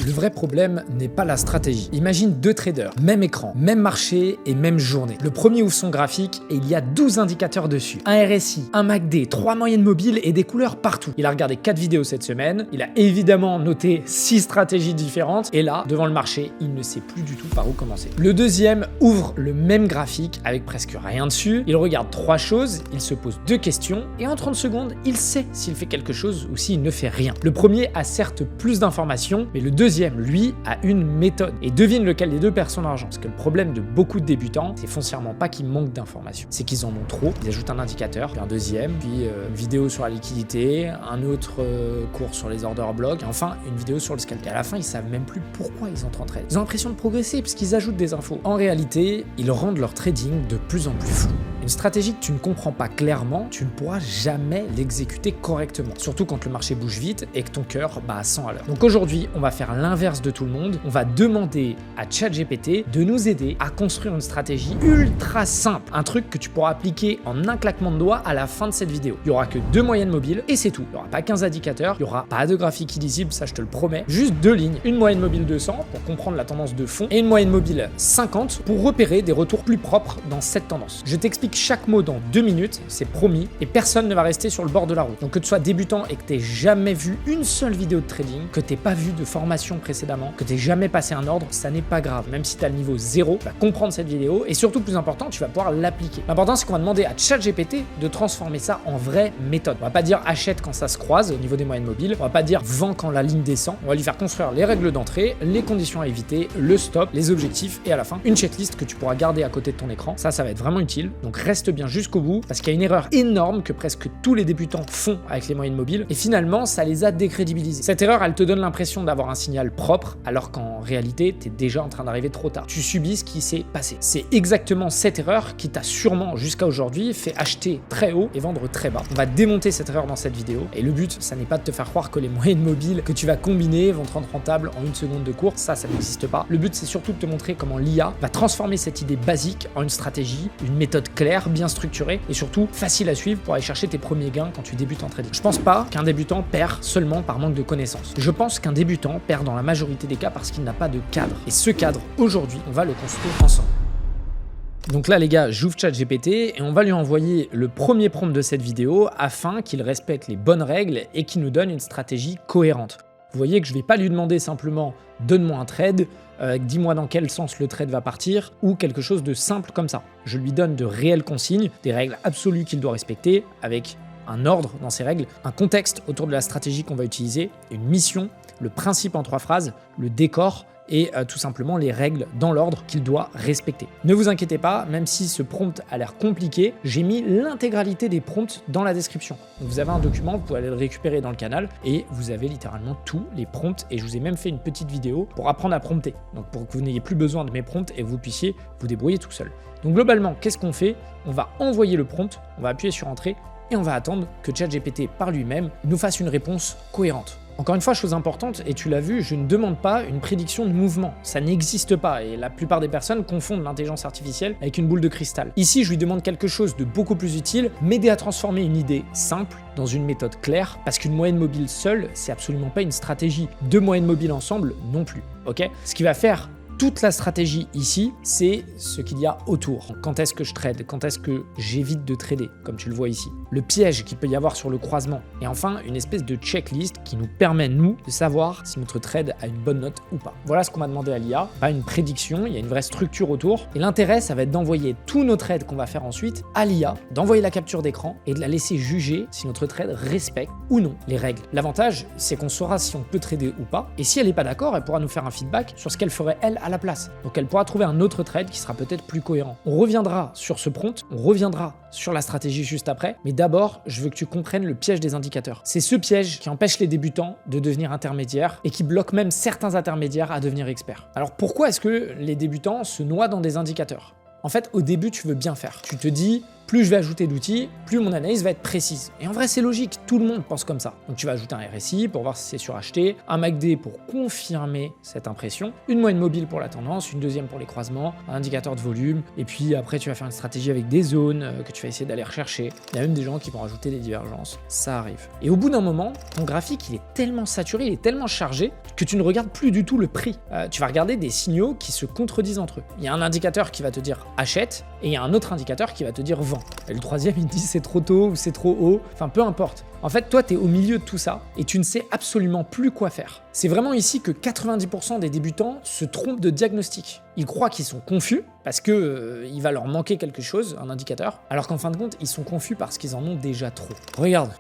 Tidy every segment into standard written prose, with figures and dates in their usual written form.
Le vrai problème n'est pas la stratégie. Imagine deux traders, même écran, même marché et même journée. Le premier ouvre son graphique et il y a 12 indicateurs dessus. Un RSI, un MACD, 3 moyennes mobiles et des couleurs partout. Il a regardé 4 vidéos cette semaine, il a évidemment noté 6 stratégies différentes et là, devant le marché, il ne sait plus du tout par où commencer. Le deuxième ouvre le même graphique avec presque rien dessus, il regarde 3 choses, il se pose 2 questions et en 30 secondes, il sait s'il fait quelque chose ou s'il ne fait rien. Le premier a certes plus d'informations, mais le deuxième, lui, a une méthode. Et devine lequel des deux perd son argent. Parce que le problème de beaucoup de débutants, c'est foncièrement pas qu'ils manquent d'informations. C'est qu'ils en ont trop. Ils ajoutent un indicateur, puis un deuxième, puis une vidéo sur la liquidité, un autre cours sur les order blocks, et enfin une vidéo sur le scalping. À la fin, ils savent même plus pourquoi ils entrent en trade. Ils ont l'impression de progresser parce qu'ils ajoutent des infos. En réalité, ils rendent leur trading de plus en plus flou. Une stratégie que tu ne comprends pas clairement, tu ne pourras jamais l'exécuter correctement. Surtout quand le marché bouge vite et que ton cœur bat à 100 à l'heure. Donc aujourd'hui, on va faire l'inverse de tout le monde. On va demander à ChatGPT de nous aider à construire une stratégie ultra simple. Un truc que tu pourras appliquer en un claquement de doigts à la fin de cette vidéo. Il n'y aura que 2 moyennes mobiles et c'est tout. Il n'y aura pas 15 indicateurs, il n'y aura pas de graphique illisible, ça je te le promets. Juste 2 lignes. Une moyenne mobile 200 pour comprendre la tendance de fond et une moyenne mobile 50 pour repérer des retours plus propres dans cette tendance. Je t'explique chaque mot dans 2 minutes, c'est promis, et personne ne va rester sur le bord de la route. Donc que tu sois débutant et que tu n'aies jamais vu une seule vidéo de trading, que tu n'aies pas vu de formation précédemment, que tu n'aies jamais passé un ordre, ça n'est pas grave. Même si tu as le niveau 0, tu vas comprendre cette vidéo et surtout, plus important, tu vas pouvoir l'appliquer. L'important, c'est qu'on va demander à ChatGPT de transformer ça en vraie méthode. On va pas dire achète quand ça se croise au niveau des moyennes mobiles, on va pas dire vends quand la ligne descend, on va lui faire construire les règles d'entrée, les conditions à éviter, le stop, les objectifs et à la fin, une checklist que tu pourras garder à côté de ton écran. Ça va être vraiment utile. Donc reste bien jusqu'au bout parce qu'il y a une erreur énorme que presque tous les débutants font avec les moyennes mobiles et finalement ça les a décrédibilisés. Cette erreur, elle te donne l'impression d'avoir un signal propre alors qu'en réalité tu es déjà en train d'arriver trop tard. Tu subis ce qui s'est passé. C'est exactement cette erreur qui t'a sûrement jusqu'à aujourd'hui fait acheter très haut et vendre très bas. On va démonter cette erreur dans cette vidéo et le but, ça n'est pas de te faire croire que les moyennes mobiles que tu vas combiner vont te rendre rentable en 1 seconde de cours. Ça n'existe pas. Le but, c'est surtout de te montrer comment l'IA va transformer cette idée basique en une stratégie, une méthode claire, bien structurée et surtout facile à suivre pour aller chercher tes premiers gains quand tu débutes en trading. Je pense pas qu'un débutant perd seulement par manque de connaissances. Je pense qu'un débutant perd dans la majorité des cas parce qu'il n'a pas de cadre. Et ce cadre, aujourd'hui, on va le construire ensemble. Donc là les gars, j'ouvre ChatGPT et on va lui envoyer le premier prompt de cette vidéo afin qu'il respecte les bonnes règles et qu'il nous donne une stratégie cohérente. Vous voyez que je ne vais pas lui demander simplement « donne-moi un trade », dis-moi dans quel sens le trade va partir ou quelque chose de simple comme ça. Je lui donne de réelles consignes, des règles absolues qu'il doit respecter avec un ordre dans ces règles, un contexte autour de la stratégie qu'on va utiliser, une mission, le principe en 3 phrases, le décor et tout simplement les règles dans l'ordre qu'il doit respecter. Ne vous inquiétez pas, même si ce prompt a l'air compliqué, j'ai mis l'intégralité des prompts dans la description. Donc vous avez un document, vous pouvez aller le récupérer dans le canal et vous avez littéralement tous les prompts et je vous ai même fait une petite vidéo pour apprendre à prompter. Donc pour que vous n'ayez plus besoin de mes prompts et que vous puissiez vous débrouiller tout seul. Donc globalement, qu'est-ce qu'on fait? On va envoyer le prompt, on va appuyer sur Entrée et on va attendre que ChatGPT par lui-même nous fasse une réponse cohérente. Encore une fois, chose importante, et tu l'as vu, je ne demande pas une prédiction de mouvement. Ça n'existe pas et la plupart des personnes confondent l'intelligence artificielle avec une boule de cristal. Ici, je lui demande quelque chose de beaucoup plus utile, m'aider à transformer une idée simple dans une méthode claire, parce qu'une moyenne mobile seule, c'est absolument pas une stratégie. 2 moyennes mobiles ensemble, non plus. Ok? Ce qui va faire toute la stratégie ici, c'est ce qu'il y a autour. Quand est-ce que je trade? Quand est-ce que j'évite de trader, comme tu le vois ici? Le piège qu'il peut y avoir sur le croisement. Et enfin, une espèce de checklist qui nous permet, nous, de savoir si notre trade a une bonne note ou pas. Voilà ce qu'on m'a demandé à l'IA. Pas une prédiction, il y a une vraie structure autour. Et l'intérêt, ça va être d'envoyer tous nos trades qu'on va faire ensuite à l'IA, d'envoyer la capture d'écran et de la laisser juger si notre trade respecte ou non les règles. L'avantage, c'est qu'on saura si on peut trader ou pas. Et si elle n'est pas d'accord, elle pourra nous faire un feedback sur ce qu'elle ferait, elle, à la place. Donc elle pourra trouver un autre trade qui sera peut-être plus cohérent. On reviendra sur ce prompt, on reviendra sur la stratégie juste après, mais d'abord, je veux que tu comprennes le piège des indicateurs. C'est ce piège qui empêche les débutants de devenir intermédiaires et qui bloque même certains intermédiaires à devenir experts. Alors pourquoi est-ce que les débutants se noient dans des indicateurs? En fait, au début, tu veux bien faire. Tu te dis, plus je vais ajouter d'outils, plus mon analyse va être précise. Et en vrai, c'est logique, tout le monde pense comme ça. Donc tu vas ajouter un RSI pour voir si c'est suracheté, un MACD pour confirmer cette impression, une moyenne mobile pour la tendance, une deuxième pour les croisements, un indicateur de volume, et puis après tu vas faire une stratégie avec des zones que tu vas essayer d'aller rechercher. Il y a même des gens qui vont rajouter des divergences, ça arrive. Et au bout d'un moment, ton graphique il est tellement saturé, il est tellement chargé que tu ne regardes plus du tout le prix. Tu vas regarder des signaux qui se contredisent entre eux. Il y a un indicateur qui va te dire achète, et il y a un autre indicateur qui va te dire vend. Et le troisième, il te dit c'est trop tôt ou c'est trop haut, enfin peu importe. En fait, toi, tu es au milieu de tout ça et tu ne sais absolument plus quoi faire. C'est vraiment ici que 90% des débutants se trompent de diagnostic. Ils croient qu'ils sont confus parce que il va leur manquer quelque chose, un indicateur, alors qu'en fin de compte, ils sont confus parce qu'ils en ont déjà trop. Regarde.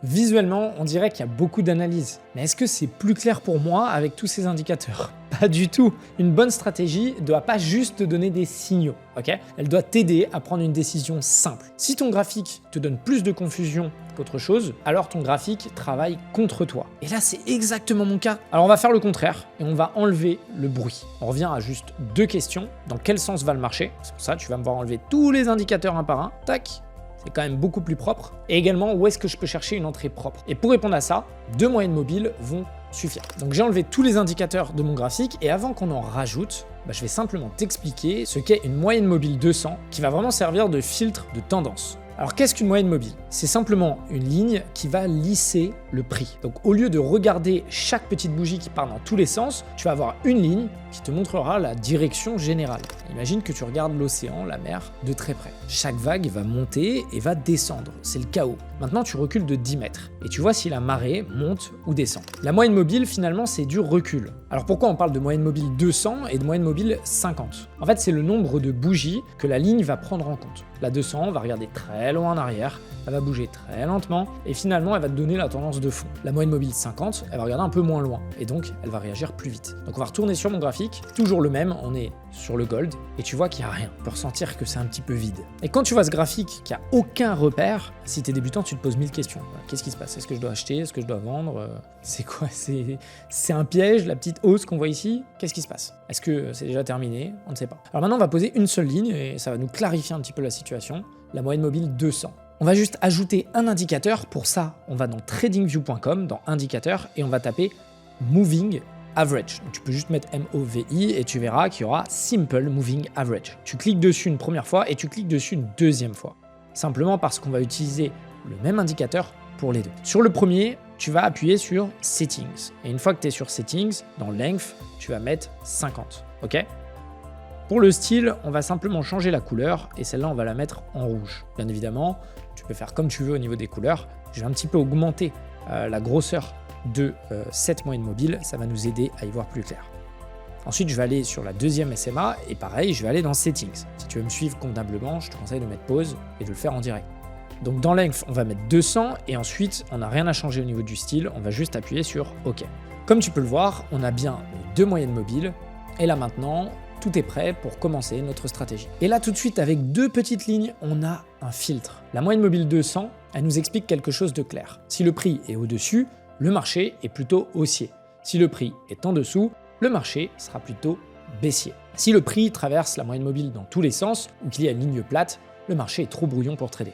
Visuellement, on dirait qu'il y a beaucoup d'analyses. Mais est-ce que c'est plus clair pour moi avec tous ces indicateurs? Pas du tout. Une bonne stratégie ne doit pas juste te donner des signaux, ok? Elle doit t'aider à prendre une décision simple. Si ton graphique te donne plus de confusion qu'autre chose, alors ton graphique travaille contre toi. Et là, c'est exactement mon cas. Alors on va faire le contraire et on va enlever le bruit. On revient à juste deux questions. Dans quel sens va le marché? C'est pour ça que tu vas me voir enlever tous les indicateurs un par un. Tac. C'est quand même beaucoup plus propre. Et également, où est-ce que je peux chercher une entrée propre? Et pour répondre à ça, 2 moyennes mobiles vont suffire. Donc j'ai enlevé tous les indicateurs de mon graphique et avant qu'on en rajoute, je vais simplement t'expliquer ce qu'est une moyenne mobile 200 qui va vraiment servir de filtre de tendance. Alors qu'est-ce qu'une moyenne mobile? C'est simplement une ligne qui va lisser le prix. Donc au lieu de regarder chaque petite bougie qui part dans tous les sens, tu vas avoir une ligne qui te montrera la direction générale. Imagine que tu regardes l'océan, la mer, de très près. Chaque vague va monter et va descendre, c'est le chaos. Maintenant tu recules de 10 mètres et tu vois si la marée monte ou descend. La moyenne mobile finalement c'est du recul. Alors pourquoi on parle de moyenne mobile 200 et de moyenne mobile 50? En fait c'est le nombre de bougies que la ligne va prendre en compte. La 200 va regarder très loin en arrière, elle va bouger très lentement et finalement elle va te donner la tendance de fond. La moyenne mobile 50, elle va regarder un peu moins loin et donc elle va réagir plus vite. Donc on va retourner sur mon graphique, toujours le même, on est sur le gold et tu vois qu'il n'y a rien. Tu peux ressentir que c'est un petit peu vide. Et quand tu vois ce graphique qui a aucun repère, si tu es débutant, tu te poses 1000 questions. Qu'est-ce qui se passe? Est-ce que je dois acheter? Est-ce que je dois vendre? C'est quoi? C'est un piège, la petite hausse qu'on voit ici? Qu'est-ce qui se passe? Est-ce que c'est déjà terminé? On ne sait pas. Alors maintenant, on va poser une seule ligne et ça va nous clarifier un petit peu la situation. La moyenne mobile 200. On va juste ajouter un indicateur. Pour ça, on va dans tradingview.com, dans indicateur, et on va taper Moving Average. Donc, tu peux juste mettre MOVI et tu verras qu'il y aura Simple Moving Average. Tu cliques dessus une première fois et tu cliques dessus une deuxième fois. Simplement parce qu'on va utiliser le même indicateur pour les deux. Sur le premier, tu vas appuyer sur Settings. Et une fois que tu es sur Settings, dans Length, tu vas mettre 50. Ok? Pour le style, on va simplement changer la couleur et celle-là, on va la mettre en rouge. Bien évidemment, tu peux faire comme tu veux au niveau des couleurs. Je vais un petit peu augmenter la grosseur de cette moyenne mobile. Ça va nous aider à y voir plus clair. Ensuite, je vais aller sur la deuxième SMA et pareil, je vais aller dans Settings. Si tu veux me suivre convenablement, je te conseille de mettre pause et de le faire en direct. Donc dans Length, on va mettre 200 et ensuite, on n'a rien à changer au niveau du style. On va juste appuyer sur OK. Comme tu peux le voir, on a bien les 2 moyennes mobiles. Et là maintenant, tout est prêt pour commencer notre stratégie. Et là tout de suite, avec 2 petites lignes, on a un filtre. La moyenne mobile 200, elle nous explique quelque chose de clair. Si le prix est au-dessus, le marché est plutôt haussier. Si le prix est en dessous, le marché sera plutôt baissier. Si le prix traverse la moyenne mobile dans tous les sens ou qu'il y a une ligne plate, le marché est trop brouillon pour trader.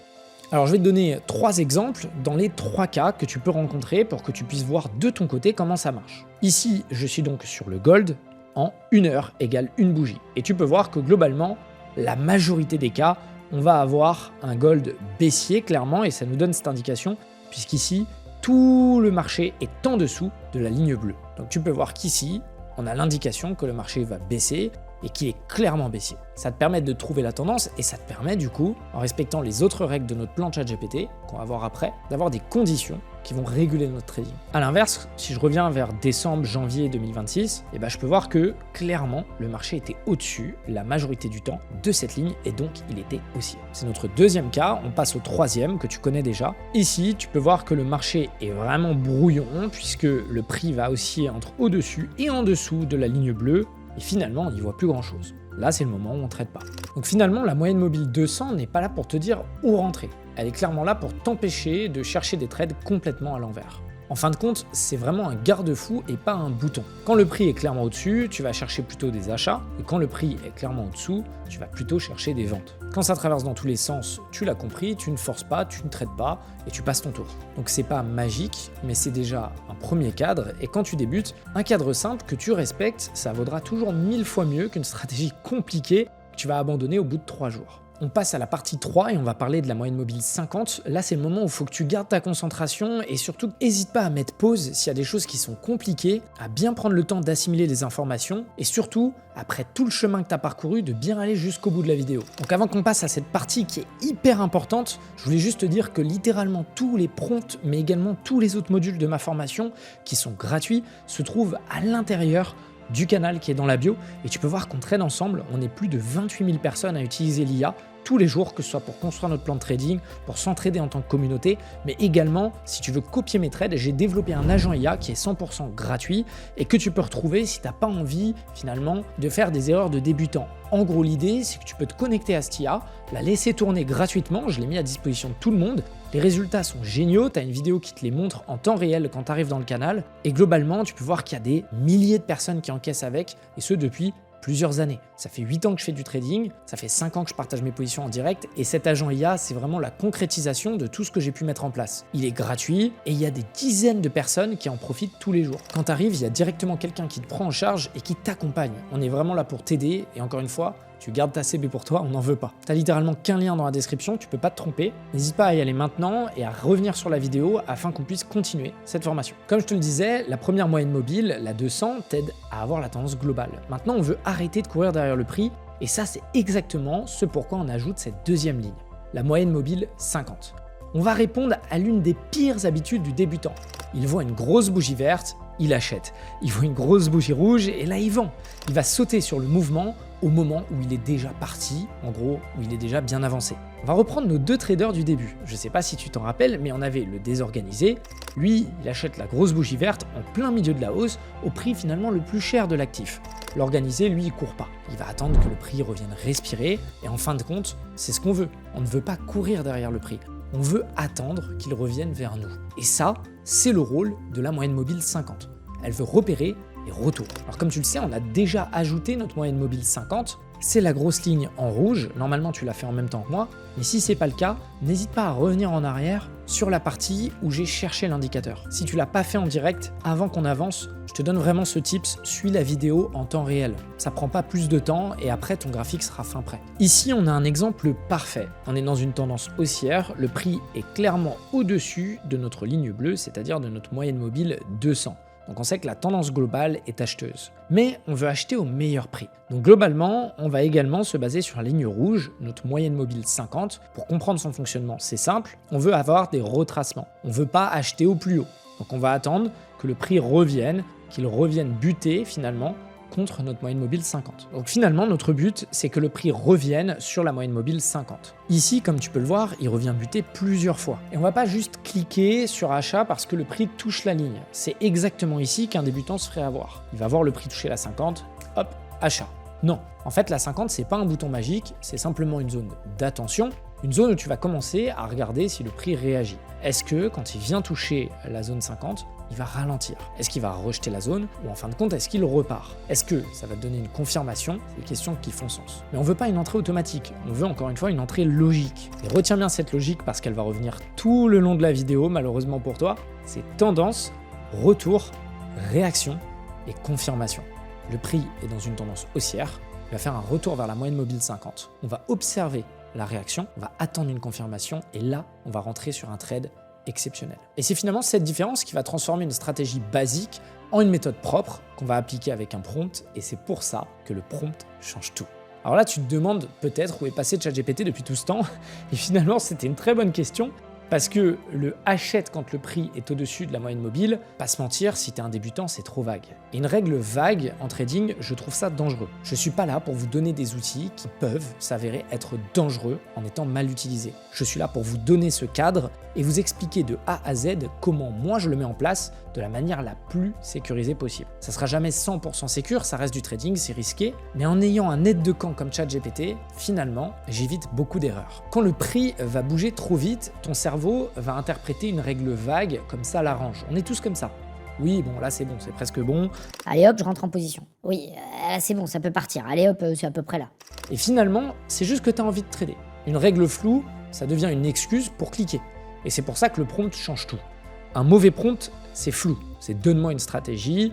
Alors je vais te donner 3 exemples dans les 3 cas que tu peux rencontrer pour que tu puisses voir de ton côté comment ça marche. Ici, je suis donc sur le gold en 1 heure égale une bougie. Et tu peux voir que globalement, la majorité des cas, on va avoir un gold baissier clairement et ça nous donne cette indication puisqu'ici, tout le marché est en dessous de la ligne bleue. Donc tu peux voir qu'ici, on a l'indication que le marché va baisser et qu'il est clairement baissier. Ça te permet de trouver la tendance et ça te permet du coup, en respectant les autres règles de notre plan ChatGPT, qu'on va voir après, d'avoir des conditions qui vont réguler notre trading. A l'inverse, si je reviens vers décembre, janvier 2026, je peux voir que clairement, le marché était au-dessus la majorité du temps de cette ligne et donc il était haussier. C'est notre deuxième cas, on passe au troisième que tu connais déjà. Ici, tu peux voir que le marché est vraiment brouillon puisque le prix va osciller entre au-dessus et en dessous de la ligne bleue et finalement, on n'y voit plus grand-chose. Là, c'est le moment où on ne trade pas. Donc finalement, la moyenne mobile 200 n'est pas là pour te dire où rentrer. Elle est clairement là pour t'empêcher de chercher des trades complètement à l'envers. En fin de compte, c'est vraiment un garde-fou et pas un bouton. Quand le prix est clairement au-dessus, tu vas chercher plutôt des achats, et quand le prix est clairement au-dessous, tu vas plutôt chercher des ventes. Quand ça traverse dans tous les sens, tu l'as compris, tu ne forces pas, tu ne traites pas et tu passes ton tour. Donc c'est pas magique, mais c'est déjà un premier cadre et quand tu débutes, un cadre simple que tu respectes, ça vaudra toujours 1000 fois mieux qu'une stratégie compliquée que tu vas abandonner au bout de 3 jours. On passe à la partie 3 et on va parler de la moyenne mobile 50. Là, c'est le moment où il faut que tu gardes ta concentration et surtout, n'hésite pas à mettre pause s'il y a des choses qui sont compliquées, à bien prendre le temps d'assimiler les informations et surtout, après tout le chemin que tu as parcouru, de bien aller jusqu'au bout de la vidéo. Donc avant qu'on passe à cette partie qui est hyper importante, je voulais juste te dire que littéralement tous les prompts, mais également tous les autres modules de ma formation qui sont gratuits, se trouvent à l'intérieur du canal qui est dans la bio et tu peux voir qu'on trade ensemble, on est plus de 28 000 personnes à utiliser l'IA tous les jours, que ce soit pour construire notre plan de trading, pour s'entraider en tant que communauté, mais également, si tu veux copier mes trades, j'ai développé un agent IA qui est 100% gratuit et que tu peux retrouver si tu n'as pas envie, finalement, de faire des erreurs de débutant. En gros, l'idée, c'est que tu peux te connecter à cette IA, la laisser tourner gratuitement, je l'ai mis à disposition de tout le monde. Les résultats sont géniaux, tu as une vidéo qui te les montre en temps réel quand tu arrives dans le canal, et globalement, tu peux voir qu'il y a des milliers de personnes qui encaissent avec, et ce depuis plusieurs années. Ça fait 8 ans que je fais du trading, ça fait 5 ans que je partage mes positions en direct et cet agent IA, c'est vraiment la concrétisation de tout ce que j'ai pu mettre en place. Il est gratuit et il y a des dizaines de personnes qui en profitent tous les jours. Quand tu arrives, il y a directement quelqu'un qui te prend en charge et qui t'accompagne. On est vraiment là pour t'aider et encore une fois, tu gardes ta CB pour toi, on n'en veut pas. Tu n'as littéralement qu'un lien dans la description, tu peux pas te tromper. N'hésite pas à y aller maintenant et à revenir sur la vidéo afin qu'on puisse continuer cette formation. Comme je te le disais, la première moyenne mobile, la 200, t'aide à avoir la tendance globale. Maintenant, on veut arrêter de courir derrière le prix et ça, c'est exactement ce pourquoi on ajoute cette deuxième ligne, la moyenne mobile 50. On va répondre à l'une des pires habitudes du débutant. Il voit une grosse bougie verte, il achète. Il voit une grosse bougie rouge et là, il vend. Il va sauter sur le mouvement au moment où il est déjà parti, en gros, où il est déjà bien avancé. On va reprendre nos deux traders du début. Je ne sais pas si tu t'en rappelles, mais on avait le désorganisé. Lui, il achète la grosse bougie verte en plein milieu de la hausse, au prix finalement le plus cher de l'actif. L'organisé, lui, il court pas. Il va attendre que le prix revienne respirer et en fin de compte, c'est ce qu'on veut. On ne veut pas courir derrière le prix. On veut attendre qu'il revienne vers nous. Et ça, c'est le rôle de la moyenne mobile 50. Elle veut repérer les retours. Alors comme tu le sais, on a déjà ajouté notre moyenne mobile 50. C'est la grosse ligne en rouge. Normalement, tu l'as fait en même temps que moi. Mais si ce n'est pas le cas, n'hésite pas à revenir en arrière sur la partie où j'ai cherché l'indicateur. Si tu ne l'as pas fait en direct, avant qu'on avance, je te donne vraiment ce tips, suis la vidéo en temps réel. Ça prend pas plus de temps et après ton graphique sera fin prêt. Ici, on a un exemple parfait. On est dans une tendance haussière, le prix est clairement au-dessus de notre ligne bleue, c'est-à-dire de notre moyenne mobile 200. Donc on sait que la tendance globale est acheteuse. Mais on veut acheter au meilleur prix. Donc globalement, on va également se baser sur la ligne rouge, notre moyenne mobile 50. Pour comprendre son fonctionnement, c'est simple, on veut avoir des retracements. On ne veut pas acheter au plus haut. Donc on va attendre que le prix revienne, qu'il revienne buter finalement contre notre moyenne mobile 50. Donc finalement, notre but, c'est que le prix revienne sur la moyenne mobile 50. Ici, comme tu peux le voir, il revient buter plusieurs fois. Et on va pas juste cliquer sur achat parce que le prix touche la ligne. C'est exactement ici qu'un débutant se ferait avoir. Il va voir le prix toucher la 50, hop, achat. Non, en fait, la 50, c'est pas un bouton magique, c'est simplement une zone d'attention, une zone où tu vas commencer à regarder si le prix réagit. Est-ce que quand il vient toucher la zone 50, il va ralentir? Est-ce qu'il va rejeter la zone? Ou en fin de compte, est-ce qu'il repart? Est-ce que ça va te donner une confirmation? C'est des questions qui font sens. Mais on ne veut pas une entrée automatique, on veut encore une fois une entrée logique. Et retiens bien cette logique parce qu'elle va revenir tout le long de la vidéo, malheureusement pour toi. C'est tendance, retour, réaction et confirmation. Le prix est dans une tendance haussière, il va faire un retour vers la moyenne mobile 50. On va observer la réaction, on va attendre une confirmation et là, on va rentrer sur un trade exceptionnel. Et c'est finalement cette différence qui va transformer une stratégie basique en une méthode propre qu'on va appliquer avec un prompt et c'est pour ça que le prompt change tout. Alors là, tu te demandes peut-être où est passé ChatGPT depuis tout ce temps et finalement, c'était une très bonne question. Parce que le achète quand le prix est au-dessus de la moyenne mobile, pas se mentir, si tu es un débutant, c'est trop vague. Et une règle vague en trading, je trouve ça dangereux. Je suis pas là pour vous donner des outils qui peuvent s'avérer être dangereux en étant mal utilisés. Je suis là pour vous donner ce cadre et vous expliquer de A à Z comment moi je le mets en place de la manière la plus sécurisée possible. Ça sera jamais 100% sécure, ça reste du trading, c'est risqué, mais en ayant un aide de camp comme ChatGPT, finalement, j'évite beaucoup d'erreurs. Quand le prix va bouger trop vite, ton cerveau va interpréter une règle vague comme ça l'arrange. On est tous comme ça. Oui, bon, là c'est bon, c'est presque bon. Allez hop, je rentre en position. Oui, là c'est bon, ça peut partir. Allez hop, c'est à peu près là. Et finalement, c'est juste que tu as envie de trader. Une règle floue, ça devient une excuse pour cliquer. Et c'est pour ça que le prompt change tout. Un mauvais prompt, c'est flou. C'est donne-moi une stratégie,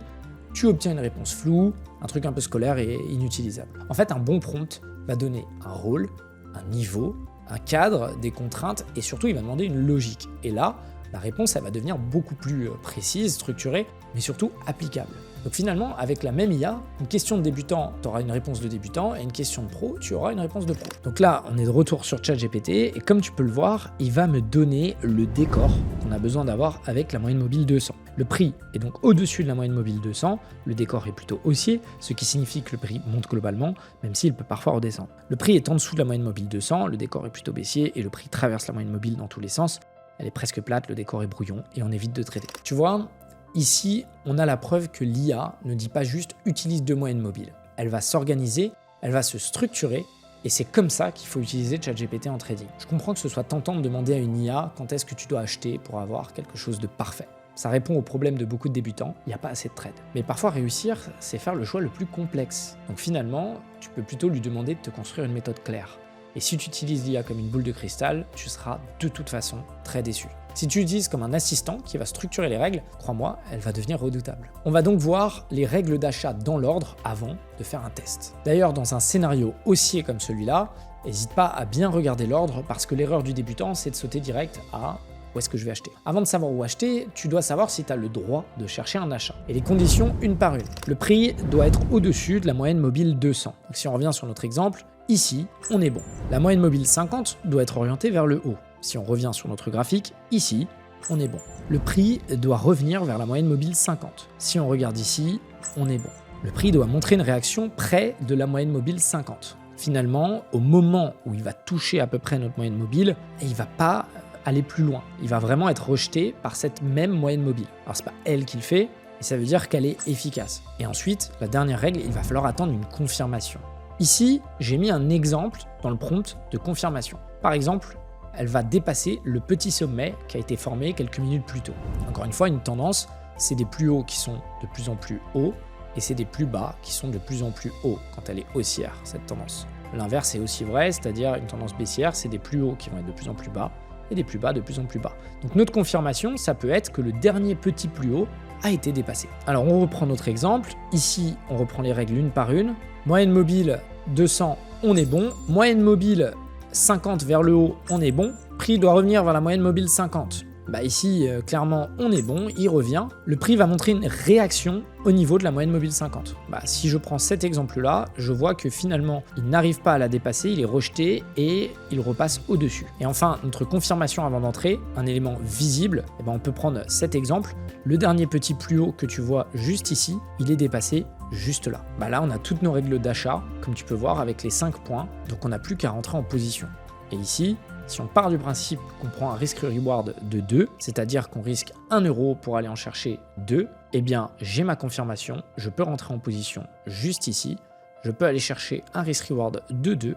tu obtiens une réponse floue, un truc un peu scolaire et inutilisable. En fait, un bon prompt va donner un rôle, un niveau, un cadre, des contraintes et surtout il va demander une logique. Et là, la réponse elle va devenir beaucoup plus précise, structurée, mais surtout applicable. Donc finalement, avec la même IA, une question de débutant, tu auras une réponse de débutant, et une question de pro, tu auras une réponse de pro. Donc là, on est de retour sur ChatGPT, et comme tu peux le voir, il va me donner le décor qu'on a besoin d'avoir avec la moyenne mobile 200. Le prix est donc au-dessus de la moyenne mobile 200, le décor est plutôt haussier, ce qui signifie que le prix monte globalement, même s'il peut parfois redescendre. Le prix est en dessous de la moyenne mobile 200, le décor est plutôt baissier, et le prix traverse la moyenne mobile dans tous les sens. Elle est presque plate, le décor est brouillon, et on évite de trader. Tu vois, ici, on a la preuve que l'IA ne dit pas juste « utilise deux moyennes mobiles ». Elle va s'organiser, elle va se structurer, et c'est comme ça qu'il faut utiliser ChatGPT en trading. Je comprends que ce soit tentant de demander à une IA quand est-ce que tu dois acheter pour avoir quelque chose de parfait. Ça répond au problème de beaucoup de débutants, il n'y a pas assez de trades. Mais parfois réussir, c'est faire le choix le plus complexe. Donc finalement, tu peux plutôt lui demander de te construire une méthode claire. Et si tu utilises l'IA comme une boule de cristal, tu seras de toute façon très déçu. Si tu l'utilises comme un assistant qui va structurer les règles, crois-moi, elle va devenir redoutable. On va donc voir les règles d'achat dans l'ordre avant de faire un test. D'ailleurs, dans un scénario haussier comme celui-là, n'hésite pas à bien regarder l'ordre parce que l'erreur du débutant, c'est de sauter direct à où est-ce que je vais acheter. Avant de savoir où acheter, tu dois savoir si tu as le droit de chercher un achat. Et les conditions, une par une. Le prix doit être au-dessus de la moyenne mobile 200. Donc si on revient sur notre exemple, ici, on est bon. La moyenne mobile 50 doit être orientée vers le haut. Si on revient sur notre graphique, ici, on est bon. Le prix doit revenir vers la moyenne mobile 50. Si on regarde ici, on est bon. Le prix doit montrer une réaction près de la moyenne mobile 50. Finalement, au moment où il va toucher à peu près notre moyenne mobile, il ne va pas aller plus loin. Il va vraiment être rejeté par cette même moyenne mobile. Alors c'est pas elle qui le fait, et ça veut dire qu'elle est efficace. Et ensuite, la dernière règle, il va falloir attendre une confirmation. Ici, j'ai mis un exemple dans le prompt de confirmation. Par exemple, elle va dépasser le petit sommet qui a été formé quelques minutes plus tôt. Encore une fois, une tendance, c'est des plus hauts qui sont de plus en plus hauts, et c'est des plus bas qui sont de plus en plus hauts quand elle est haussière, cette tendance. L'inverse est aussi vrai, c'est-à-dire une tendance baissière, c'est des plus hauts qui vont être de plus en plus bas, et des plus bas de plus en plus bas. Donc notre confirmation, ça peut être que le dernier petit plus haut a été dépassé. Alors on reprend notre exemple. Ici, on reprend les règles une par une. Moyenne mobile 200, on est bon. Moyenne mobile 50 vers le haut, on est bon. Prix doit revenir vers la moyenne mobile 50. Ici, clairement, on est bon, il revient. Le prix va montrer une réaction au niveau de la moyenne mobile 50. Si je prends cet exemple-là, je vois que finalement, il n'arrive pas à la dépasser, il est rejeté et il repasse au-dessus. Et enfin, notre confirmation avant d'entrer, un élément visible, on peut prendre cet exemple. Le dernier petit plus haut que tu vois juste ici, il est dépassé juste là. Là, on a toutes nos règles d'achat, comme tu peux voir, avec les 5 points, donc on n'a plus qu'à rentrer en position. Et ici, si on part du principe qu'on prend un risk-reward de 2, c'est-à-dire qu'on risque 1 euro pour aller en chercher 2, eh bien j'ai ma confirmation, je peux rentrer en position juste ici, je peux aller chercher un risk-reward de 2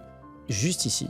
juste ici,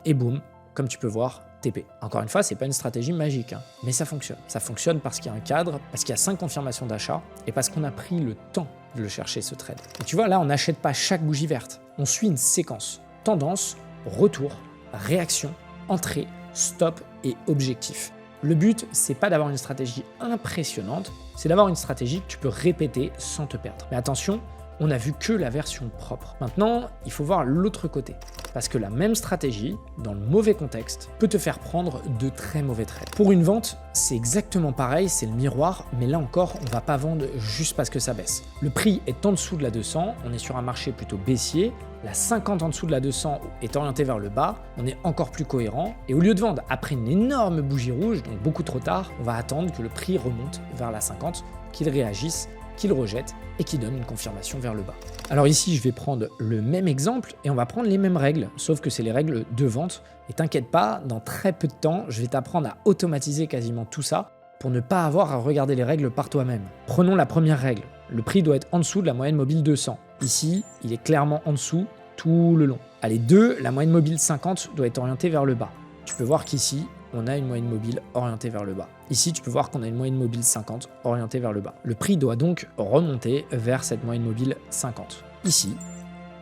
et boum, comme tu peux voir, TP. Encore une fois, c'est pas une stratégie magique, mais ça fonctionne. Ça fonctionne parce qu'il y a un cadre, parce qu'il y a 5 confirmations d'achat, et parce qu'on a pris le temps de le chercher ce trade. Et tu vois, là on n'achète pas chaque bougie verte, on suit une séquence, tendance, retour, réaction, entrée, stop et objectif. Le but, c'est pas d'avoir une stratégie impressionnante, c'est d'avoir une stratégie que tu peux répéter sans te perdre. Mais attention, on n'a vu que la version propre. Maintenant, il faut voir l'autre côté. Parce que la même stratégie, dans le mauvais contexte, peut te faire prendre de très mauvais trades. Pour une vente, c'est exactement pareil, c'est le miroir, mais là encore, on ne va pas vendre juste parce que ça baisse. Le prix est en dessous de la 200, on est sur un marché plutôt baissier, la 50 en dessous de la 200 est orientée vers le bas, on est encore plus cohérent, et au lieu de vendre après une énorme bougie rouge, donc beaucoup trop tard, on va attendre que le prix remonte vers la 50, qu'il réagisse, qu'il rejette et qui donne une confirmation vers le bas. Alors ici, je vais prendre le même exemple et on va prendre les mêmes règles, sauf que c'est les règles de vente. Et t'inquiète pas, dans très peu de temps, je vais t'apprendre à automatiser quasiment tout ça pour ne pas avoir à regarder les règles par toi-même. Prenons la première règle. Le prix doit être en dessous de la moyenne mobile 200. Ici, il est clairement en dessous tout le long. Allez, 2, la moyenne mobile 50 doit être orientée vers le bas. Tu peux voir qu'ici, on a une moyenne mobile orientée vers le bas. Ici, tu peux voir qu'on a une moyenne mobile 50 orientée vers le bas. Le prix doit donc remonter vers cette moyenne mobile 50. Ici,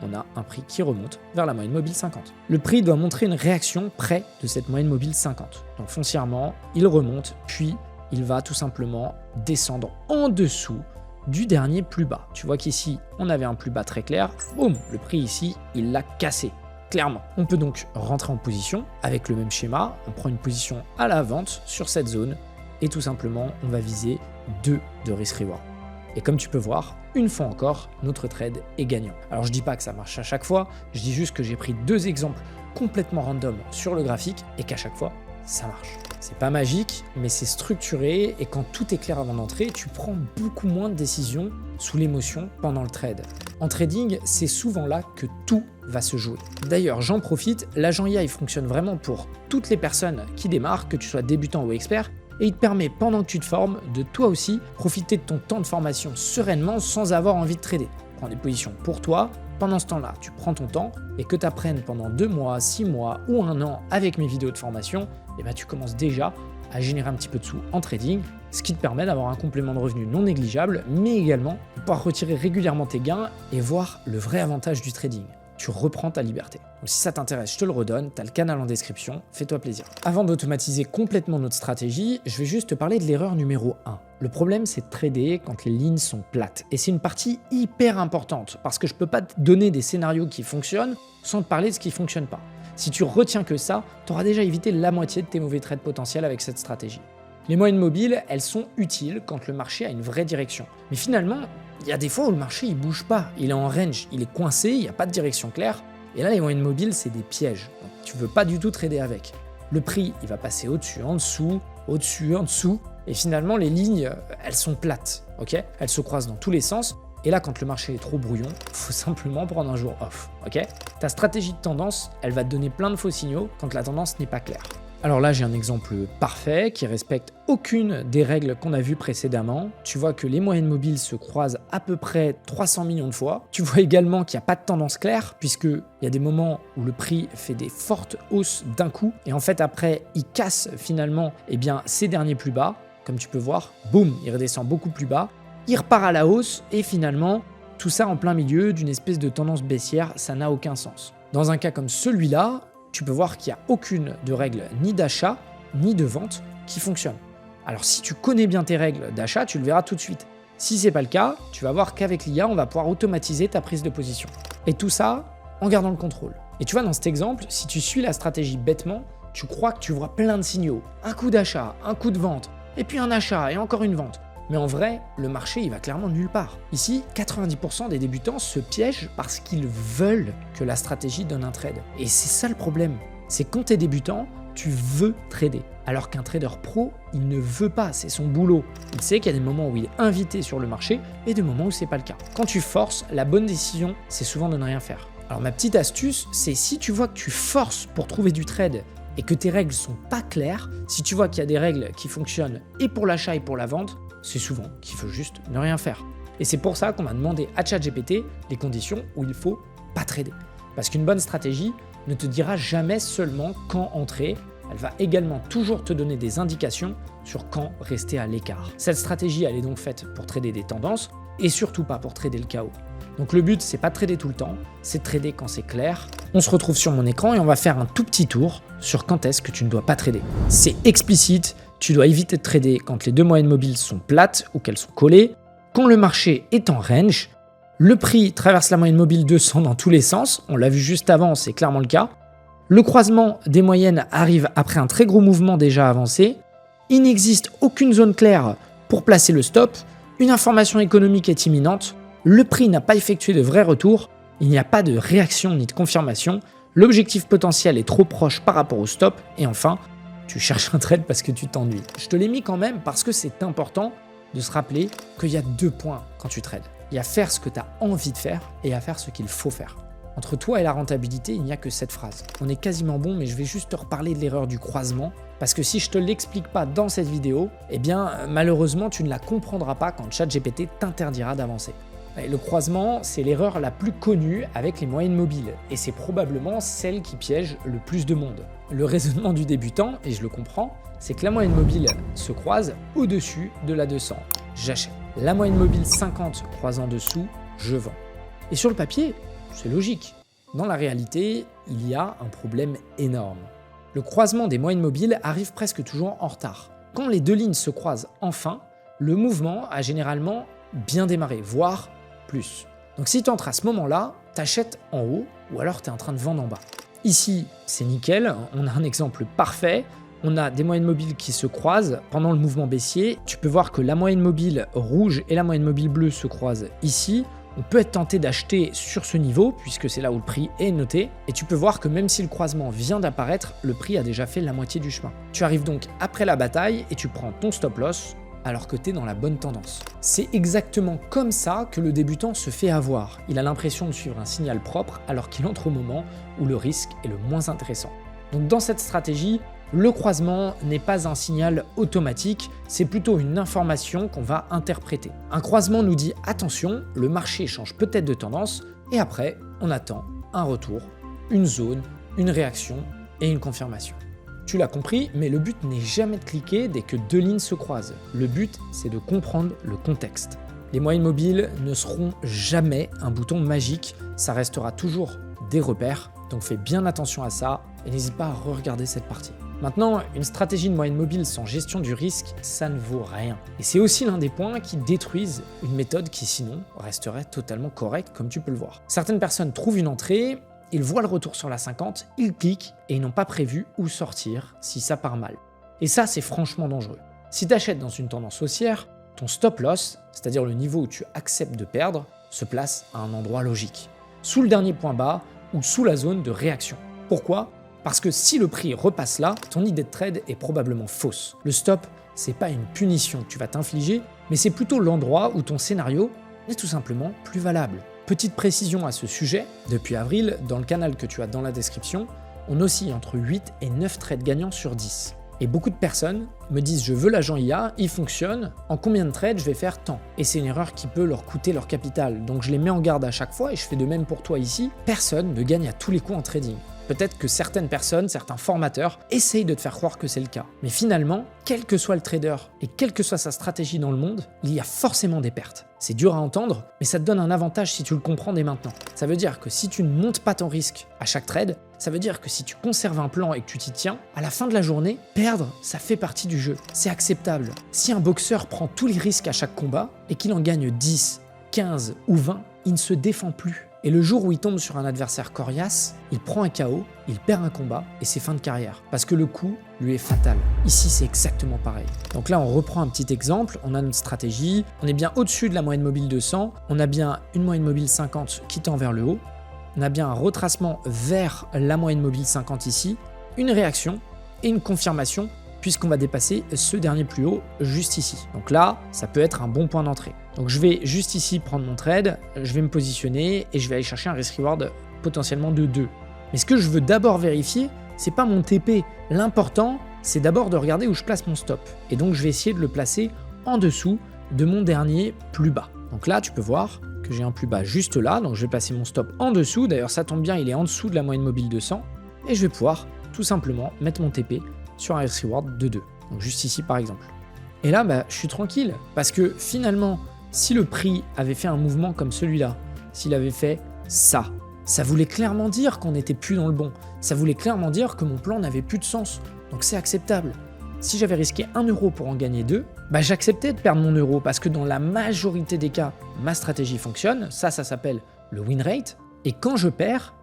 on a un prix qui remonte vers la moyenne mobile 50. Le prix doit montrer une réaction près de cette moyenne mobile 50. Donc foncièrement, il remonte, puis il va tout simplement descendre en dessous du dernier plus bas. Tu vois qu'ici, on avait un plus bas très clair. Boum, le prix ici, il l'a cassé. Clairement. On peut donc rentrer en position avec le même schéma. On prend une position à la vente sur cette zone et tout simplement, on va viser 2 de risk-reward. Et comme tu peux voir, une fois encore, notre trade est gagnant. Alors je dis pas que ça marche à chaque fois, je dis juste que j'ai pris 2 exemples complètement random sur le graphique et qu'à chaque fois, ça marche. C'est pas magique, mais c'est structuré et quand tout est clair avant d'entrer, tu prends beaucoup moins de décisions sous l'émotion pendant le trade. En trading, c'est souvent là que tout va se jouer. D'ailleurs, j'en profite, l'agent IA il fonctionne vraiment pour toutes les personnes qui démarrent, que tu sois débutant ou expert, et il te permet, pendant que tu te formes, de toi aussi profiter de ton temps de formation sereinement sans avoir envie de trader. Prends des positions pour toi. Pendant ce temps-là, tu prends ton temps et que tu apprennes pendant 2 mois, 6 mois ou 1 an avec mes vidéos de formation, et ben tu commences déjà à générer un petit peu de sous en trading, ce qui te permet d'avoir un complément de revenu non négligeable, mais également de pouvoir retirer régulièrement tes gains et voir le vrai avantage du trading. Tu reprends ta liberté. Donc si ça t'intéresse, je te le redonne, tu as le canal en description, fais-toi plaisir. Avant d'automatiser complètement notre stratégie, je vais juste te parler de l'erreur numéro 1. Le problème, c'est de trader quand les lignes sont plates. Et c'est une partie hyper importante, parce que je ne peux pas te donner des scénarios qui fonctionnent sans te parler de ce qui ne fonctionne pas. Si tu retiens que ça, tu auras déjà évité la moitié de tes mauvais trades potentiels avec cette stratégie. Les moyennes mobiles, elles sont utiles quand le marché a une vraie direction. Mais finalement, il y a des fois où le marché il bouge pas, il est en range, il est coincé, il n'y a pas de direction claire. Et là, les moyennes mobiles, c'est des pièges. Donc, tu veux pas du tout trader avec. Le prix, il va passer au-dessus, en dessous, au-dessus, en dessous. Et finalement, les lignes, elles sont plates. Ok, elles se croisent dans tous les sens. Et là, quand le marché est trop brouillon, il faut simplement prendre un jour off. Ok, ta stratégie de tendance, elle va te donner plein de faux signaux quand la tendance n'est pas claire. Alors là, j'ai un exemple parfait qui respecte aucune des règles qu'on a vues précédemment. Tu vois que les moyennes mobiles se croisent à peu près 300 millions de fois. Tu vois également qu'il n'y a pas de tendance claire puisqu'il y a des moments où le prix fait des fortes hausses d'un coup et en fait après, il casse finalement ses derniers plus bas. Comme tu peux voir, boum, il redescend beaucoup plus bas. Il repart à la hausse et finalement, tout ça en plein milieu d'une espèce de tendance baissière, ça n'a aucun sens. Dans un cas comme celui-là, tu peux voir qu'il n'y a aucune de règles ni d'achat ni de vente qui fonctionne. Alors si tu connais bien tes règles d'achat, tu le verras tout de suite. Si ce n'est pas le cas, tu vas voir qu'avec l'IA, on va pouvoir automatiser ta prise de position. Et tout ça en gardant le contrôle. Et tu vois, dans cet exemple, si tu suis la stratégie bêtement, tu crois que tu vois plein de signaux. Un coup d'achat, un coup de vente, et puis un achat et encore une vente. Mais en vrai, le marché, il va clairement nulle part. Ici, 90% des débutants se piègent parce qu'ils veulent que la stratégie donne un trade. Et c'est ça le problème. C'est quand tu es débutant, tu veux trader. Alors qu'un trader pro, il ne veut pas, c'est son boulot. Il sait qu'il y a des moments où il est invité sur le marché et des moments où c'est pas le cas. Quand tu forces, la bonne décision, c'est souvent de ne rien faire. Alors ma petite astuce, c'est si tu vois que tu forces pour trouver du trade et que tes règles sont pas claires, si tu vois qu'il y a des règles qui fonctionnent et pour l'achat et pour la vente, c'est souvent qu'il faut juste ne rien faire. Et c'est pour ça qu'on a demandé à ChatGPT les conditions où il faut pas trader. Parce qu'une bonne stratégie ne te dira jamais seulement quand entrer, elle va également toujours te donner des indications sur quand rester à l'écart. Cette stratégie, elle est donc faite pour trader des tendances et surtout pas pour trader le chaos. Donc le but, c'est pas de trader tout le temps, c'est de trader quand c'est clair. On se retrouve sur mon écran et on va faire un tout petit tour sur quand est-ce que tu ne dois pas trader. C'est explicite, tu dois éviter de trader quand les 2 moyennes mobiles sont plates ou qu'elles sont collées, quand le marché est en range, le prix traverse la moyenne mobile 200 dans tous les sens, on l'a vu juste avant, c'est clairement le cas. Le croisement des moyennes arrive après un très gros mouvement déjà avancé. Il n'existe aucune zone claire pour placer le stop. Une information économique est imminente. Le prix n'a pas effectué de vrai retour. Il n'y a pas de réaction ni de confirmation. L'objectif potentiel est trop proche par rapport au stop. Et enfin, tu cherches un trade parce que tu t'ennuies. Je te l'ai mis quand même parce que c'est important de se rappeler qu'il y a 2 points quand tu trades. Il y a faire ce que tu as envie de faire et à faire ce qu'il faut faire. Entre toi et la rentabilité, il n'y a que cette phrase. On est quasiment bon, mais je vais juste te reparler de l'erreur du croisement, parce que si je te l'explique pas dans cette vidéo, malheureusement, tu ne la comprendras pas quand ChatGPT t'interdira d'avancer. Et le croisement, c'est l'erreur la plus connue avec les moyennes mobiles, et c'est probablement celle qui piège le plus de monde. Le raisonnement du débutant, et je le comprends, c'est que la moyenne mobile se croise au-dessus de la 200. J'achète. La moyenne mobile 50 croisant dessous, je vends. Et sur le papier, c'est logique. Dans la réalité, il y a un problème énorme. Le croisement des moyennes mobiles arrive presque toujours en retard. Quand les deux lignes se croisent enfin, le mouvement a généralement bien démarré, voire plus. Donc si tu entres à ce moment-là, t'achètes en haut ou alors tu es en train de vendre en bas. Ici, c'est nickel, on a un exemple parfait. On a des moyennes mobiles qui se croisent pendant le mouvement baissier. Tu peux voir que la moyenne mobile rouge et la moyenne mobile bleue se croisent ici. On peut être tenté d'acheter sur ce niveau, puisque c'est là où le prix est noté. Et tu peux voir que même si le croisement vient d'apparaître, le prix a déjà fait la moitié du chemin. Tu arrives donc après la bataille et tu prends ton stop loss, alors que tu es dans la bonne tendance. C'est exactement comme ça que le débutant se fait avoir. Il a l'impression de suivre un signal propre, alors qu'il entre au moment où le risque est le moins intéressant. Donc dans cette stratégie, le croisement n'est pas un signal automatique, c'est plutôt une information qu'on va interpréter. Un croisement nous dit attention, le marché change peut-être de tendance, et après, on attend un retour, une zone, une réaction et une confirmation. Tu l'as compris, mais le but n'est jamais de cliquer dès que deux lignes se croisent. Le but, c'est de comprendre le contexte. Les moyennes mobiles ne seront jamais un bouton magique, ça restera toujours des repères, donc fais bien attention à ça et n'hésite pas à re-regarder cette partie. Maintenant, une stratégie de moyenne mobile sans gestion du risque, ça ne vaut rien. Et c'est aussi l'un des points qui détruisent une méthode qui sinon resterait totalement correcte comme tu peux le voir. Certaines personnes trouvent une entrée, ils voient le retour sur la 50, ils cliquent et ils n'ont pas prévu où sortir si ça part mal. Et ça, c'est franchement dangereux. Si tu achètes dans une tendance haussière, ton stop loss, c'est-à-dire le niveau où tu acceptes de perdre, se place à un endroit logique, sous le dernier point bas ou sous la zone de réaction. Pourquoi ? Parce que si le prix repasse là, ton idée de trade est probablement fausse. Le stop, c'est pas une punition que tu vas t'infliger, mais c'est plutôt l'endroit où ton scénario est tout simplement plus valable. Petite précision à ce sujet, depuis avril, dans le canal que tu as dans la description, on oscille entre 8 et 9 trades gagnants sur 10. Et beaucoup de personnes me disent je veux l'agent IA, il fonctionne, en combien de trades je vais faire tant. Et c'est une erreur qui peut leur coûter leur capital. Donc je les mets en garde à chaque fois et je fais de même pour toi ici. Personne ne gagne à tous les coups en trading. Peut-être que certaines personnes, certains formateurs essayent de te faire croire que c'est le cas. Mais finalement, quel que soit le trader et quelle que soit sa stratégie dans le monde, il y a forcément des pertes. C'est dur à entendre, mais ça te donne un avantage si tu le comprends dès maintenant. Ça veut dire que si tu ne montes pas ton risque à chaque trade, ça veut dire que si tu conserves un plan et que tu t'y tiens, à la fin de la journée, perdre, ça fait partie du jeu. C'est acceptable. Si un boxeur prend tous les risques à chaque combat et qu'il en gagne 10, 15 ou 20, il ne se défend plus. Et le jour où il tombe sur un adversaire coriace, il prend un KO, il perd un combat et c'est fin de carrière. Parce que le coup lui est fatal. Ici, c'est exactement pareil. Donc là, on reprend un petit exemple. On a notre stratégie. On est bien au-dessus de la moyenne mobile 200. On a bien une moyenne mobile 50 qui tend vers le haut. On a bien un retracement vers la moyenne mobile 50 ici. Une réaction et une confirmation puisqu'on va dépasser ce dernier plus haut juste ici. Donc là, ça peut être un bon point d'entrée. Donc je vais juste ici prendre mon trade, je vais me positionner et je vais aller chercher un risk-reward potentiellement de 2. Mais ce que je veux d'abord vérifier, c'est pas mon TP. L'important, c'est d'abord de regarder où je place mon stop. Et donc je vais essayer de le placer en dessous de mon dernier plus bas. Donc là, tu peux voir que j'ai un plus bas juste là, donc je vais placer mon stop en dessous. D'ailleurs, ça tombe bien, il est en dessous de la moyenne mobile 200. Et je vais pouvoir tout simplement mettre mon TP sur un risk-reward de 2. Donc juste ici par exemple. Et là, je suis tranquille. Parce que finalement, si le prix avait fait un mouvement comme celui-là, s'il avait fait ça voulait clairement dire qu'on n'était plus dans le bon. Ça voulait clairement dire que mon plan n'avait plus de sens. Donc c'est acceptable. Si j'avais risqué 1 euro pour en gagner 2, j'acceptais de perdre mon euro parce que dans la majorité des cas, ma stratégie fonctionne. Ça s'appelle le win rate. Et quand je perds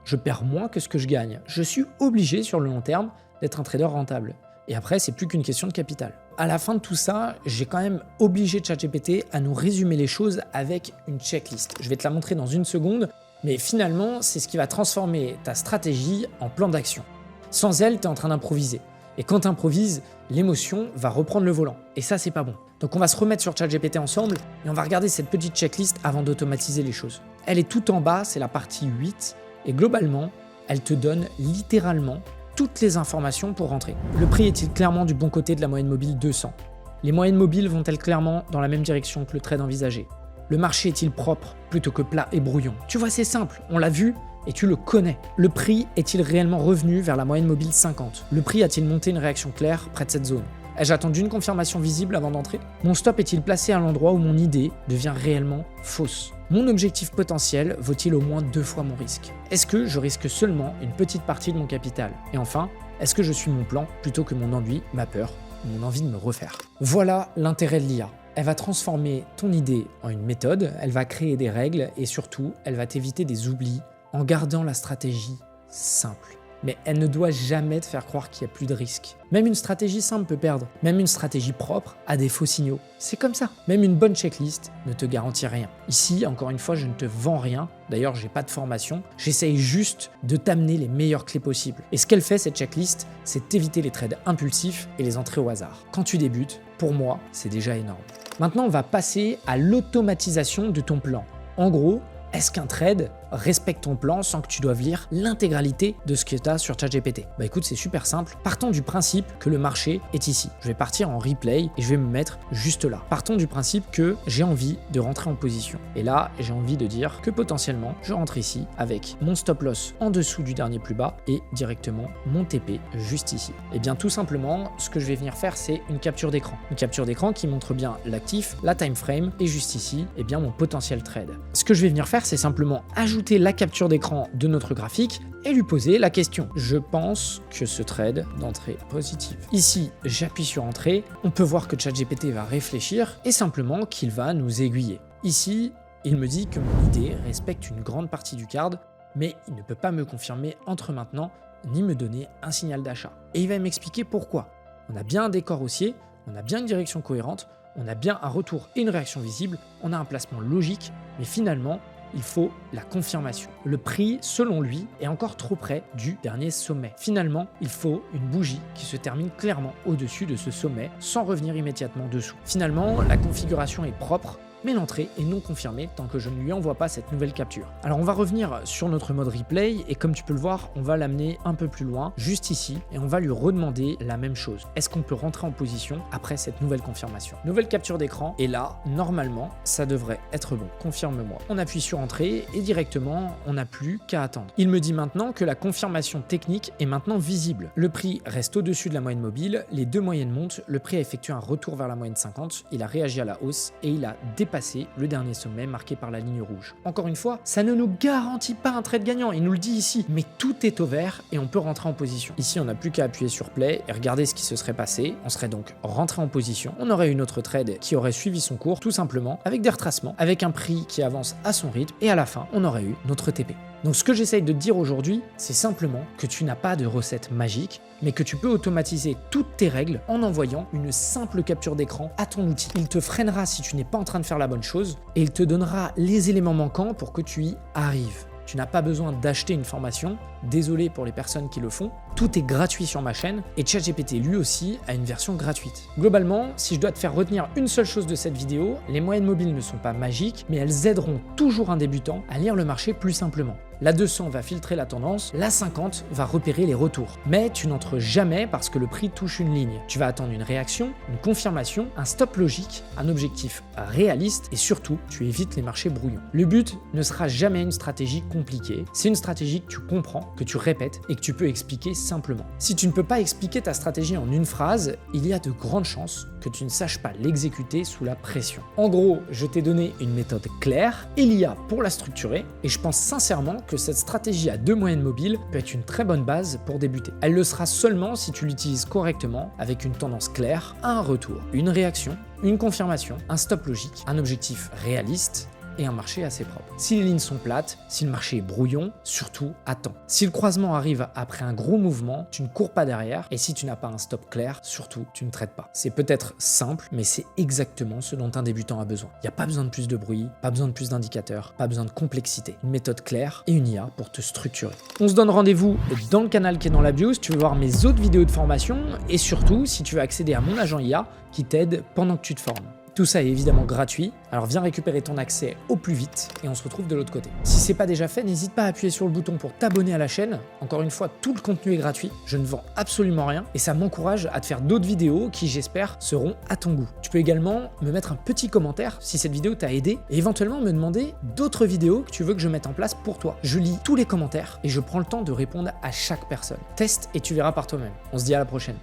moins que ce que je gagne. Je suis obligé sur le long terme d'être un trader rentable. Et après, c'est plus qu'une question de capital. À la fin de tout ça, j'ai quand même obligé ChatGPT à nous résumer les choses avec une checklist. Je vais te la montrer dans une seconde, mais finalement, c'est ce qui va transformer ta stratégie en plan d'action. Sans elle, tu es en train d'improviser. Et quand tu improvises, l'émotion va reprendre le volant. Et ça, c'est pas bon. Donc on va se remettre sur ChatGPT ensemble et on va regarder cette petite checklist avant d'automatiser les choses. Elle est tout en bas, c'est la partie 8, et globalement, elle te donne littéralement toutes les informations pour rentrer. Le prix est-il clairement du bon côté de la moyenne mobile 200 ? Les moyennes mobiles vont-elles clairement dans la même direction que le trade envisagé ? Le marché est-il propre plutôt que plat et brouillon? Tu vois, c'est simple, on l'a vu et tu le connais. Le prix est-il réellement revenu vers la moyenne mobile 50? Le prix a-t-il monté une réaction claire près de cette zone? Ai-je attendu une confirmation visible avant d'entrer? Mon stop est-il placé à l'endroit où mon idée devient réellement fausse? Mon objectif potentiel vaut-il au moins 2 fois mon risque? Est-ce que je risque seulement une petite partie de mon capital? Et enfin, est-ce que je suis mon plan plutôt que mon ennui, ma peur, mon envie de me refaire? Voilà l'intérêt de l'IA. Elle va transformer ton idée en une méthode, elle va créer des règles et surtout, elle va t'éviter des oublis en gardant la stratégie simple. Mais elle ne doit jamais te faire croire qu'il n'y a plus de risque. Même une stratégie simple peut perdre. Même une stratégie propre a des faux signaux. C'est comme ça. Même une bonne checklist ne te garantit rien. Ici, encore une fois, je ne te vends rien. D'ailleurs, j'ai pas de formation. J'essaye juste de t'amener les meilleures clés possibles. Et ce qu'elle fait, cette checklist, c'est t'éviter les trades impulsifs et les entrées au hasard. Quand tu débutes, pour moi, c'est déjà énorme. Maintenant, on va passer à l'automatisation de ton plan. En gros, est-ce qu'un trade respecte ton plan sans que tu doives lire l'intégralité de ce que tu as sur ChatGPT? Bah écoute, c'est super simple. Partons du principe que le marché est ici. Je vais partir en replay et je vais me mettre juste là. Partons du principe que j'ai envie de rentrer en position. Et là, j'ai envie de dire que potentiellement, je rentre ici avec mon stop loss en dessous du dernier plus bas et directement mon TP juste ici. Et bien tout simplement, ce que je vais venir faire, c'est une capture d'écran. Une capture d'écran qui montre bien l'actif, la time frame et juste ici, et bien mon potentiel trade. Ce que je vais venir faire, c'est simplement ajouter la capture d'écran de notre graphique et lui poser la question. Je pense que ce trade d'entrée positive. Ici, j'appuie sur entrée. On peut voir que ChatGPT va réfléchir et simplement qu'il va nous aiguiller. Ici, il me dit que mon idée respecte une grande partie du card, mais il ne peut pas me confirmer entre maintenant ni me donner un signal d'achat. Et il va m'expliquer pourquoi. On a bien un décor haussier, on a bien une direction cohérente, on a bien un retour et une réaction visible, on a un placement logique, mais finalement, il faut la confirmation. Le prix, selon lui, est encore trop près du dernier sommet. Finalement, il faut une bougie qui se termine clairement au-dessus de ce sommet sans revenir immédiatement dessous. Finalement, la configuration est propre, mais l'entrée est non confirmée tant que je ne lui envoie pas cette nouvelle capture. Alors on va revenir sur notre mode replay et comme tu peux le voir, on va l'amener un peu plus loin, juste ici, et on va lui redemander la même chose. Est-ce qu'on peut rentrer en position après cette nouvelle confirmation? Nouvelle capture d'écran, et là, normalement, ça devrait être bon. Confirme-moi. On appuie sur entrée et directement, on n'a plus qu'à attendre. Il me dit maintenant que la confirmation technique est maintenant visible. Le prix reste au-dessus de la moyenne mobile, les deux moyennes montent, le prix a effectué un retour vers la moyenne 50, il a réagi à la hausse et il a dépassé le dernier sommet marqué par la ligne rouge. Encore une fois, ça ne nous garantit pas un trade gagnant, il nous le dit ici, mais tout est au vert et on peut rentrer en position. Ici, on n'a plus qu'à appuyer sur play et regarder ce qui se serait passé. On serait donc rentré en position, on aurait une autre trade qui aurait suivi son cours tout simplement avec des retracements, avec un prix qui avance à son rythme et à la fin, on aurait eu notre TP. Donc ce que j'essaye de te dire aujourd'hui, c'est simplement que tu n'as pas de recette magique, mais que tu peux automatiser toutes tes règles en envoyant une simple capture d'écran à ton outil. Il te freinera si tu n'es pas en train de faire la bonne chose et il te donnera les éléments manquants pour que tu y arrives. Tu n'as pas besoin d'acheter une formation, désolé pour les personnes qui le font, tout est gratuit sur ma chaîne et ChatGPT lui aussi a une version gratuite. Globalement, si je dois te faire retenir une seule chose de cette vidéo, les moyennes mobiles ne sont pas magiques, mais elles aideront toujours un débutant à lire le marché plus simplement. La 200 va filtrer la tendance, la 50 va repérer les retours. Mais tu n'entres jamais parce que le prix touche une ligne. Tu vas attendre une réaction, une confirmation, un stop logique, un objectif réaliste et surtout, tu évites les marchés brouillons. Le but ne sera jamais une stratégie compliquée, c'est une stratégie que tu comprends, que tu répètes et que tu peux expliquer simplement. Si tu ne peux pas expliquer ta stratégie en une phrase, il y a de grandes chances que tu ne saches pas l'exécuter sous la pression. En gros, je t'ai donné une méthode claire et l'IA pour la structurer et je pense sincèrement que cette stratégie à deux moyennes mobiles peut être une très bonne base pour débuter. Elle le sera seulement si tu l'utilises correctement avec une tendance claire à un retour, une réaction, une confirmation, un stop logique, un objectif réaliste et un marché assez propre. Si les lignes sont plates, si le marché est brouillon, surtout attends. Si le croisement arrive après un gros mouvement, tu ne cours pas derrière et si tu n'as pas un stop clair, surtout tu ne traites pas. C'est peut-être simple, mais c'est exactement ce dont un débutant a besoin. Il n'y a pas besoin de plus de bruit, pas besoin de plus d'indicateurs, pas besoin de complexité. Une méthode claire et une IA pour te structurer. On se donne rendez-vous dans le canal qui est dans la bio si tu veux voir mes autres vidéos de formation et surtout si tu veux accéder à mon agent IA qui t'aide pendant que tu te formes. Tout ça est évidemment gratuit, alors viens récupérer ton accès au plus vite et on se retrouve de l'autre côté. Si c'est pas déjà fait, n'hésite pas à appuyer sur le bouton pour t'abonner à la chaîne. Encore une fois, tout le contenu est gratuit, je ne vends absolument rien et ça m'encourage à te faire d'autres vidéos qui, j'espère, seront à ton goût. Tu peux également me mettre un petit commentaire si cette vidéo t'a aidé et éventuellement me demander d'autres vidéos que tu veux que je mette en place pour toi. Je lis tous les commentaires et je prends le temps de répondre à chaque personne. Teste et tu verras par toi-même. On se dit à la prochaine.